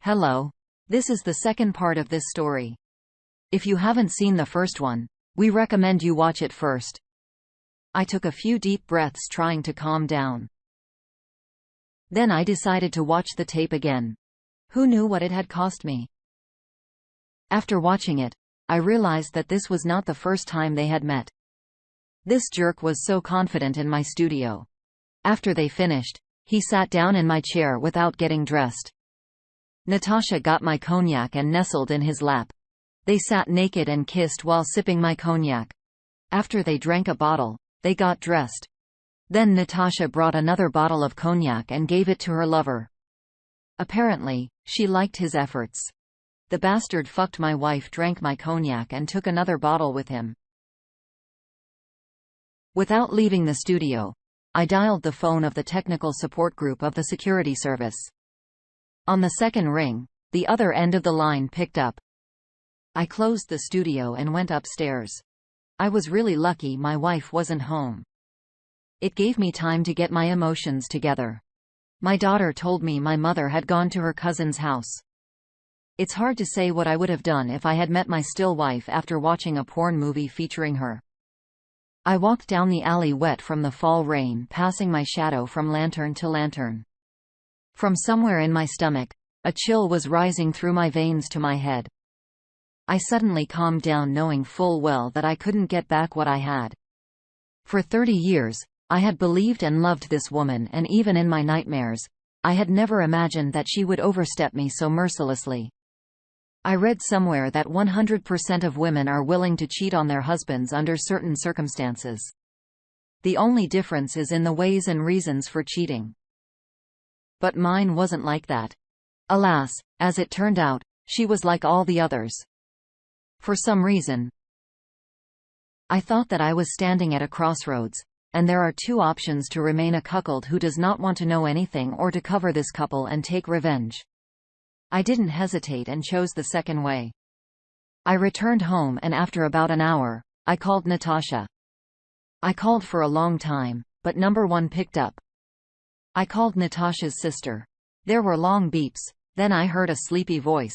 Hello. This is the second part of this story. If you haven't seen the first one, we recommend you watch it first. I took a few deep breaths trying to calm down. Then I decided to watch the tape again. Who knew what it had cost me? After watching it, I realized that this was not the first time they had met. This jerk was so confident in my studio. After they finished, he sat down in my chair without getting dressed. Natasha got my cognac and nestled in his lap. They sat naked and kissed while sipping my cognac. After they drank a bottle, they got dressed. Then Natasha brought another bottle of cognac and gave it to her lover. Apparently, she liked his efforts. The bastard fucked my wife, drank my cognac and took another bottle with him. Without leaving the studio, I dialed the phone of the technical support group of the security service. On the second ring, the other end of the line picked up. I closed the studio and went upstairs. I was really lucky my wife wasn't home. It gave me time to get my emotions together. My daughter told me my mother had gone to her cousin's house. It's hard to say what I would have done if I had met my still wife after watching a porn movie featuring her. I walked down the alley wet from the fall rain, passing my shadow from lantern to lantern. From somewhere in my stomach, a chill was rising through my veins to my head. I suddenly calmed down, knowing full well that I couldn't get back what I had. For 30 years, I had believed and loved this woman, and even in my nightmares, I had never imagined that she would overstep me so mercilessly. I read somewhere that 100% of women are willing to cheat on their husbands under certain circumstances. The only difference is in the ways and reasons for cheating. But mine wasn't like that. Alas, as it turned out, she was like all the others. For some reason, I thought that I was standing at a crossroads, and there are two options: to remain a cuckold who does not want to know anything, or to cover this couple and take revenge. I didn't hesitate and chose the second way. I returned home, and after about an hour, I called Natasha. I called for a long time, but number one picked up. I called Natasha's sister. There were long beeps, then I heard a sleepy voice.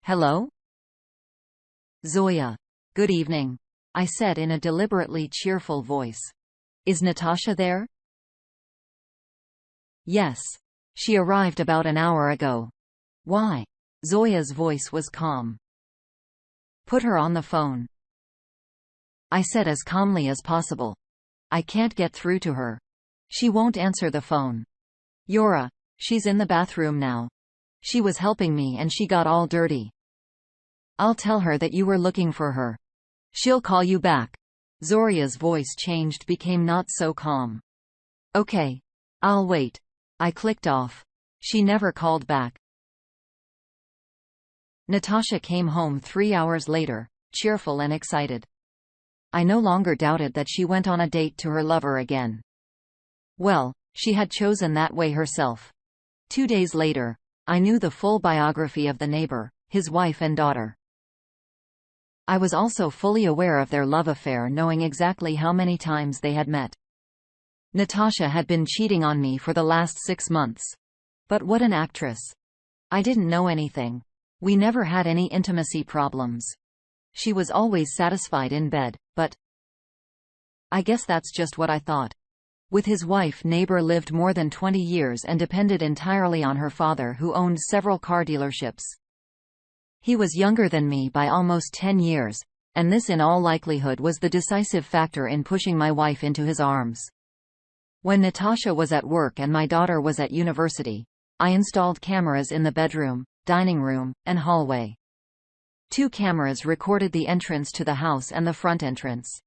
Hello? Zoya. Good evening, I said in a deliberately cheerful voice. Is Natasha there? Yes. She arrived about an hour ago. Why? Zoya's voice was calm. Put her on the phone, I said as calmly as possible. I can't get through to her. She won't answer the phone. Yura, she's in the bathroom now. She was helping me and she got all dirty. I'll tell her that you were looking for her. She'll call you back. Zoria's voice changed, became not so calm. Okay. I'll wait. I clicked off. She never called back. Natasha came home 3 hours later, cheerful and excited. I no longer doubted that she went on a date to her lover again. Well, she had chosen that way herself. 2 days later, I knew the full biography of the neighbor, his wife and daughter. I was also fully aware of their love affair, knowing exactly how many times they had met. Natasha had been cheating on me for the last 6 months. But what an actress. I didn't know anything. We never had any intimacy problems. She was always satisfied in bed, but I guess that's just what I thought. With his wife, neighbor lived more than 20 years and depended entirely on her father, who owned several car dealerships. He was younger than me by almost 10 years, and this in all likelihood was the decisive factor in pushing my wife into his arms. When Natasha was at work and my daughter was at university, I installed cameras in the bedroom, dining room, and hallway. 2 cameras recorded the entrance to the house and the front entrance.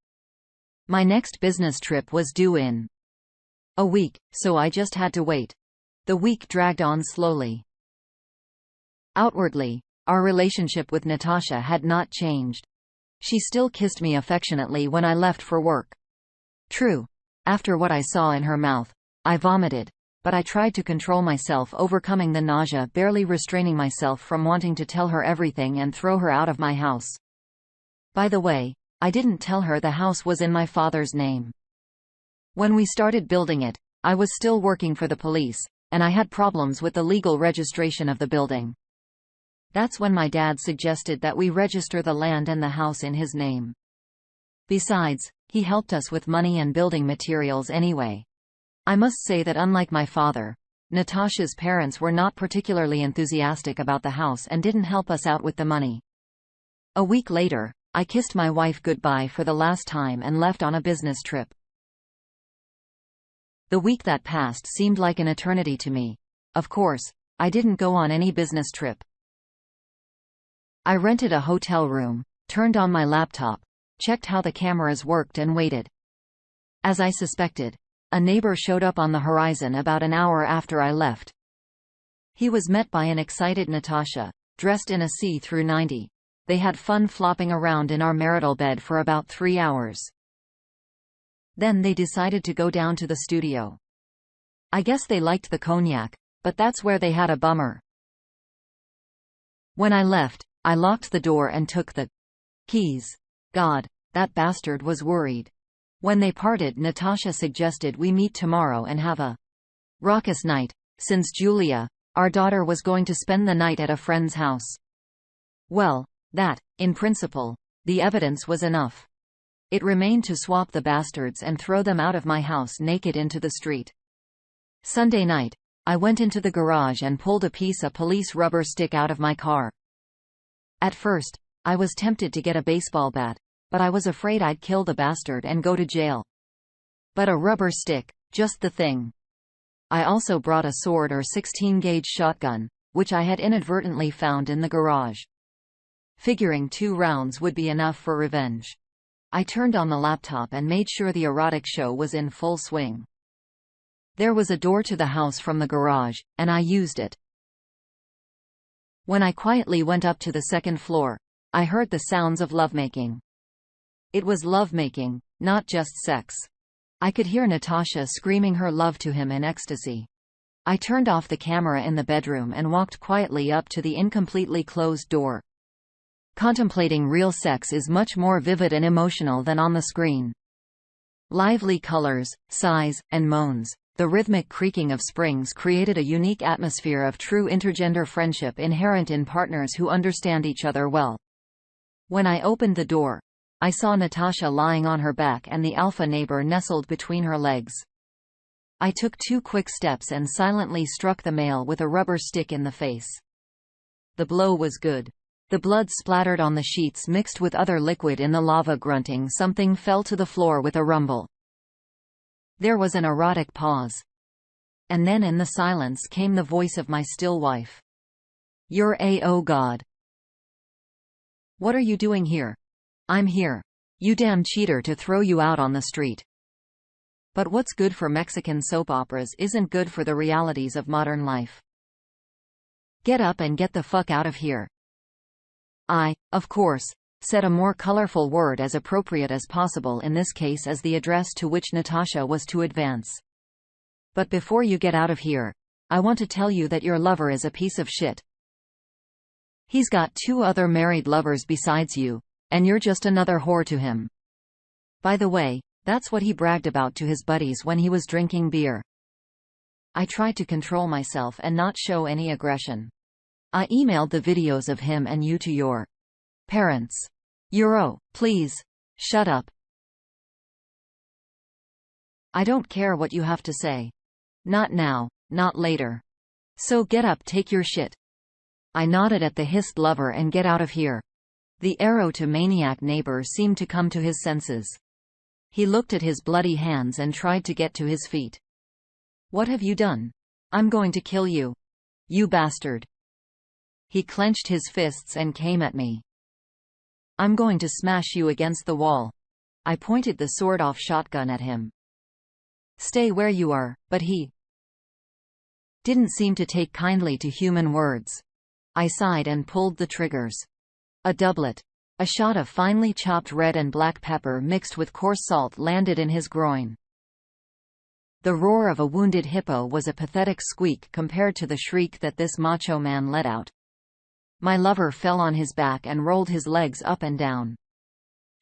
My next business trip was due in a week, so I just had to wait. The week dragged on slowly. Outwardly, our relationship with Natasha had not changed. She still kissed me affectionately when I left for work. True, after what I saw in her mouth, I vomited, but I tried to control myself, overcoming the nausea, barely restraining myself from wanting to tell her everything and throw her out of my house. By the way, I didn't tell her the house was in my father's name. When we started building it, I was still working for the police, and I had problems with the legal registration of the building. That's when my dad suggested that we register the land and the house in his name. Besides, he helped us with money and building materials anyway. I must say that unlike my father, Natasha's parents were not particularly enthusiastic about the house and didn't help us out with the money. A week later, I kissed my wife goodbye for the last time and left on a business trip. The week that passed seemed like an eternity to me. Of course, I didn't go on any business trip. I rented a hotel room, turned on my laptop, checked how the cameras worked and waited. As I suspected, a neighbor showed up on the horizon about an hour after I left. He was met by an excited Natasha, dressed in a see-through 90. They had fun flopping around in our marital bed for about 3 hours. Then they decided to go down to the studio. I guess they liked the cognac, but that's where they had a bummer. When I left, I locked the door and took the keys. God, that bastard was worried. When they parted, Natasha suggested we meet tomorrow and have a raucous night, since Julia, our daughter, was going to spend the night at a friend's house. Well, that, in principle, the evidence was enough. It remained to swap the bastards and throw them out of my house naked into the street. Sunday night, I went into the garage and pulled a piece of police rubber stick out of my car. At first, I was tempted to get a baseball bat, but I was afraid I'd kill the bastard and go to jail. But a rubber stick, just the thing. I also brought a sword or 16-gauge shotgun, which I had inadvertently found in the garage. Figuring 2 rounds would be enough for revenge. I turned on the laptop and made sure the erotic show was in full swing. There was a door to the house from the garage, and I used it. When I quietly went up to the second floor, I heard the sounds of lovemaking. It was lovemaking, not just sex. I could hear Natasha screaming her love to him in ecstasy. I turned off the camera in the bedroom and walked quietly up to the incompletely closed door. Contemplating real sex is much more vivid and emotional than on the screen. Lively colors, sighs, and moans, the rhythmic creaking of springs created a unique atmosphere of true intergender friendship inherent in partners who understand each other well. When I opened the door, I saw Natasha lying on her back and the alpha neighbor nestled between her legs. I took 2 quick steps and silently struck the male with a rubber stick in the face. The blow was good. The blood splattered on the sheets mixed with other liquid in the lava. Grunting, something fell to the floor with a rumble. There was an erotic pause. And then in the silence came the voice of my still wife. "You're oh God. What are you doing here?" "I'm here. You damn cheater, to throw you out on the street." But what's good for Mexican soap operas isn't good for the realities of modern life. Get up and get the fuck out of here. I, of course, said a more colorful word as appropriate as possible in this case as the address to which Natasha was to advance. But before you get out of here, I want to tell you that your lover is a piece of shit. He's got 2 other married lovers besides you, and you're just another whore to him. By the way, that's what he bragged about to his buddies when he was drinking beer. I tried to control myself and not show any aggression. I emailed the videos of him and you to your parents. Please, shut up. I don't care what you have to say. Not now, not later. So get up, take your shit. I nodded at the hissed lover and get out of here. The arrow-to-maniac neighbor seemed to come to his senses. He looked at his bloody hands and tried to get to his feet. "What have you done? I'm going to kill you. You bastard." He clenched his fists and came at me. "I'm going to smash you against the wall." I pointed the sword-off shotgun at him. "Stay where you are," but he didn't seem to take kindly to human words. I sighed and pulled the triggers. A doublet. A shot of finely chopped red and black pepper mixed with coarse salt landed in his groin. The roar of a wounded hippo was a pathetic squeak compared to the shriek that this macho man let out. My lover fell on his back and rolled his legs up and down,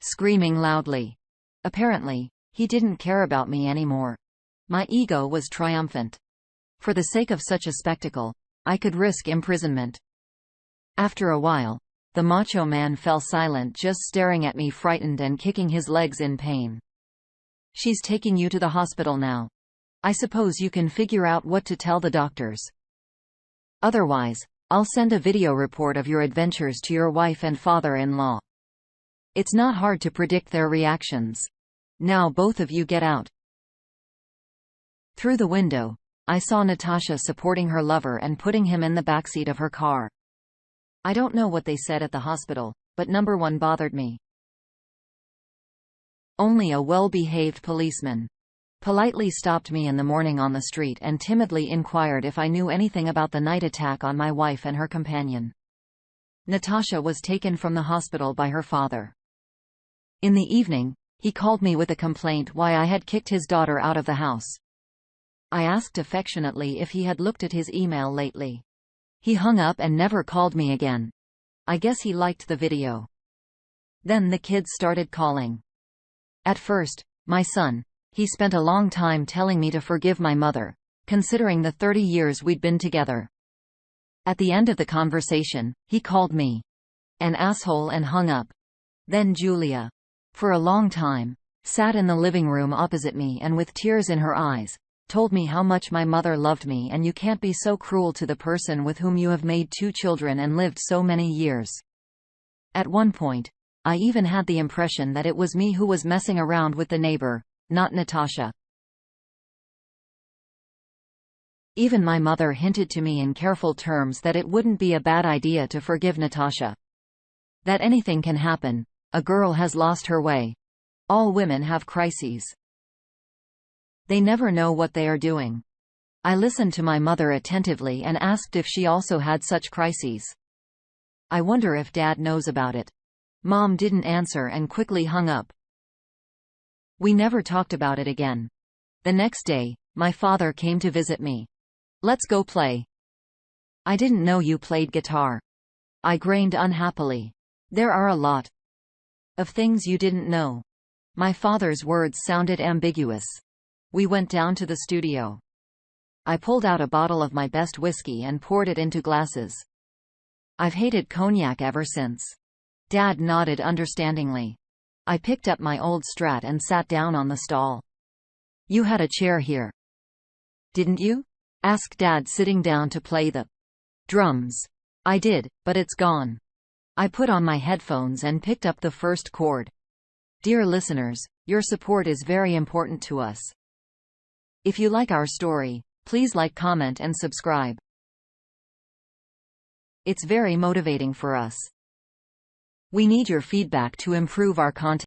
screaming loudly. Apparently, he didn't care about me anymore. My ego was triumphant. For the sake of such a spectacle, I could risk imprisonment. After a while, the macho man fell silent, just staring at me, frightened and kicking his legs in pain. She's taking you to the hospital now. I suppose you can figure out what to tell the doctors. Otherwise, I'll send a video report of your adventures to your wife and father-in-law. It's not hard to predict their reactions. Now both of you get out. Through the window, I saw Natasha supporting her lover and putting him in the backseat of her car. I don't know what they said at the hospital, but number one bothered me. Only a well-behaved policeman politely stopped me in the morning on the street and timidly inquired if I knew anything about the night attack on my wife and her companion. Natasha was taken from the hospital by her father. In the evening, he called me with a complaint why I had kicked his daughter out of the house. I asked affectionately if he had looked at his email lately. He hung up and never called me again. I guess he liked the video. Then the kids started calling. At first, my son, he spent a long time telling me to forgive my mother, considering the 30 years we'd been together. At the end of the conversation, he called me an asshole and hung up. Then Julia, for a long time, sat in the living room opposite me and with tears in her eyes, told me how much my mother loved me and you can't be so cruel to the person with whom you have made 2 children and lived so many years. At one point, I even had the impression that it was me who was messing around with the neighbor, not Natasha. Even my mother hinted to me in careful terms that it wouldn't be a bad idea to forgive Natasha. That anything can happen. A girl has lost her way. All women have crises. They never know what they are doing. I listened to my mother attentively and asked if she also had such crises. I wonder if Dad knows about it. Mom didn't answer and quickly hung up. We never talked about it again. The next day, my father came to visit me. Let's go play. I didn't know you played guitar. I grinned unhappily. There are a lot of things you didn't know. My father's words sounded ambiguous. We went down to the studio. I pulled out a bottle of my best whiskey and poured it into glasses. I've hated cognac ever since. Dad nodded understandingly. I picked up my old Strat and sat down on the stall. You had a chair here, didn't you? Asked Dad, sitting down to play the drums. I did, but it's gone. I put on my headphones and picked up the first chord. Dear listeners, your support is very important to us. If you like our story, please like, comment, and subscribe. It's very motivating for us. We need your feedback to improve our content.